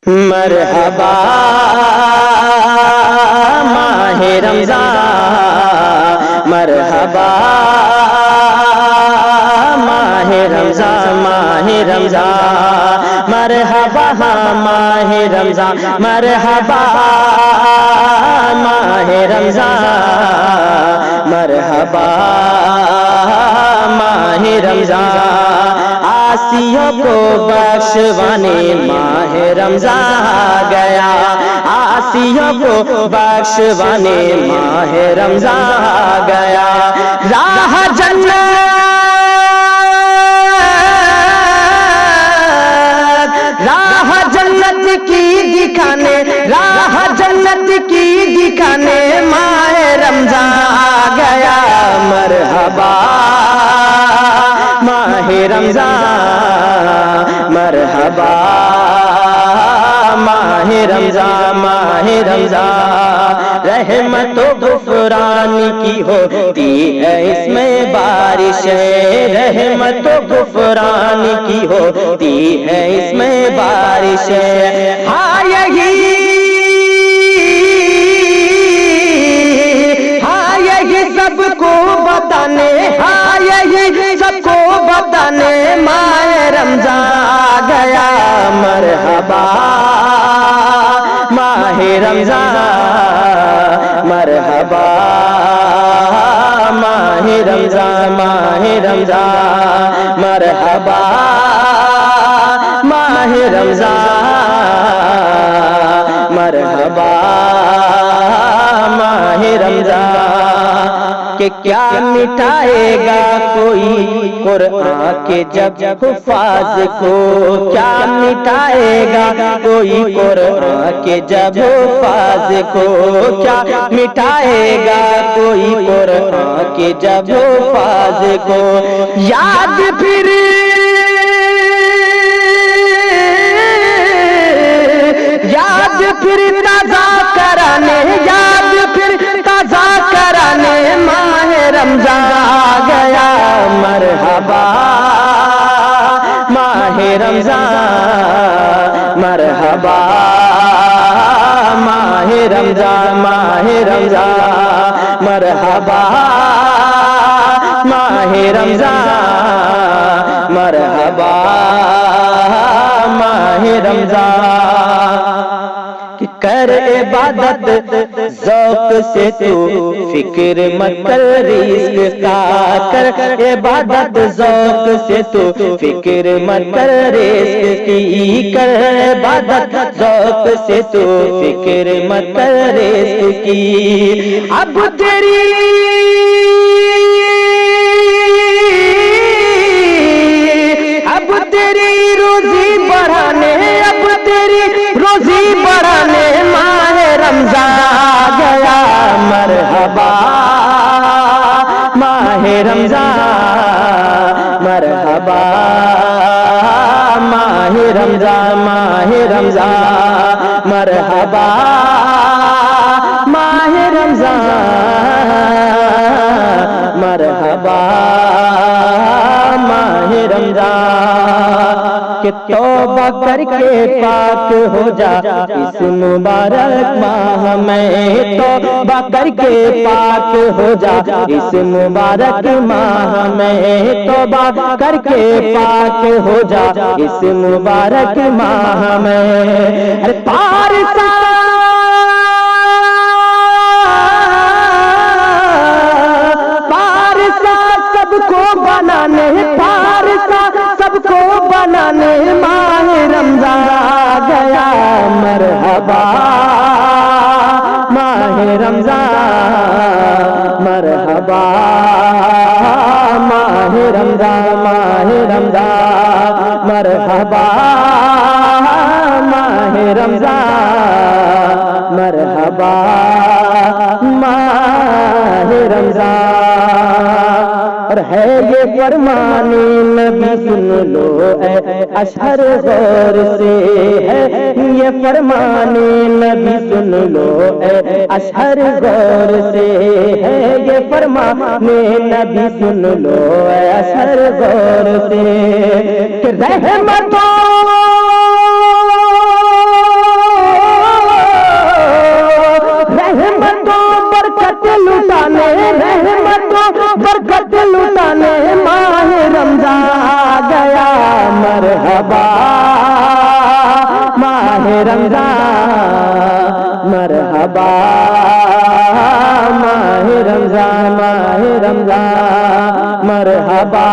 مرحبا ماہ رمضان، مرحبا ماہ رمضان، ماہ رمضان، مرحبا ماہ رمضان، مرحبا ماہ رمضان، مرحبا ماہ رمضان، آسیوں کو بخشوانے ماہ رمضان گیا، آسیوں کو بخشوانے ماہ رمضان گیا، راہ جنت راہ جنت کی دکھانے، راہ جنت کی دکھانے ماہ رمضان گیا، مرحبا ماہ رمضان، مرحبا ماہ رمضان، ماہ رمضان، رحمت و غفران کی ہوتی ہے اس میں بارش، رحمت و غفران کی ہوتی ہے اس میں بارش، ہاں یہی سب کو بتانے، ہاں یہی سب کو بتانے ماہ رمضان گیا، مرحبا ماہ رمضان، مرحبا ماہ رمضان، ماہ رمضان، مرحبا ماہ رمضان، مرحبا ماہ رمضان، کہ کیا مٹائے گا کوئی قرآن کے جب حفاظ کو، کیا مٹائے گا کوئی قرآن کے جب حفاظ کو، کیا مٹائے گا کوئی قرآن کے جب حفاظ کو، یاد پھر یاد پھر تازہ کرانے، یاد پھر تازہ کرانے ماہ رمضان گیا، مرحبا ماہ رمضان، مرحبا ماہ رمضان، ماہ رمضان، مرحبا ماہ رمضان، مرحبا ماہ رمضان، کہ کر عبادت ذوق سے تو فکر مت کر رزق کا، کر عبادت ذوق سے تو فکر مت کر رزق کی، کر عبادت ذوق سے تو فکر مت کر رزق کی، اب تیری روزی بڑھانے، اب تیری روزی بڑھانے ماہ رمضان گیا، مرحبا ماہ رمضان، مرحبا ماہ رمضان، ماہ رمضان، مرحبا ماہ رمضان، مرحبا ماہ رمضان، کہ توبہ کر کے پاک ہو جا اس مبارک ماہ میں، توبہ کر کے پاک ہو جا اس مبارک ماہ میں، توبہ کر کے پاک ہو جا اس مبارک ماہ میں، پارسا سب کو بنانے، پارسا سب کو بنانے ماہ رمضان گیا، مرحبا ماہ رمضان، مرحبا ماہ رمضان، ماہ رمضان، مرحبا ماہ رمضان، مرحبا ماہ رمضان، اور ہے یہ فرمان نبی سن لو اے اشہر غور سے، ہے یہ فرمان نبی سن لو اے اشہر غور سے، ہے یہ فرمان نبی سن لو اے اشہر غور سے، کہ رحمتوں رمضان مرحبا ماہ رمضان ماہ رمضان مرحبا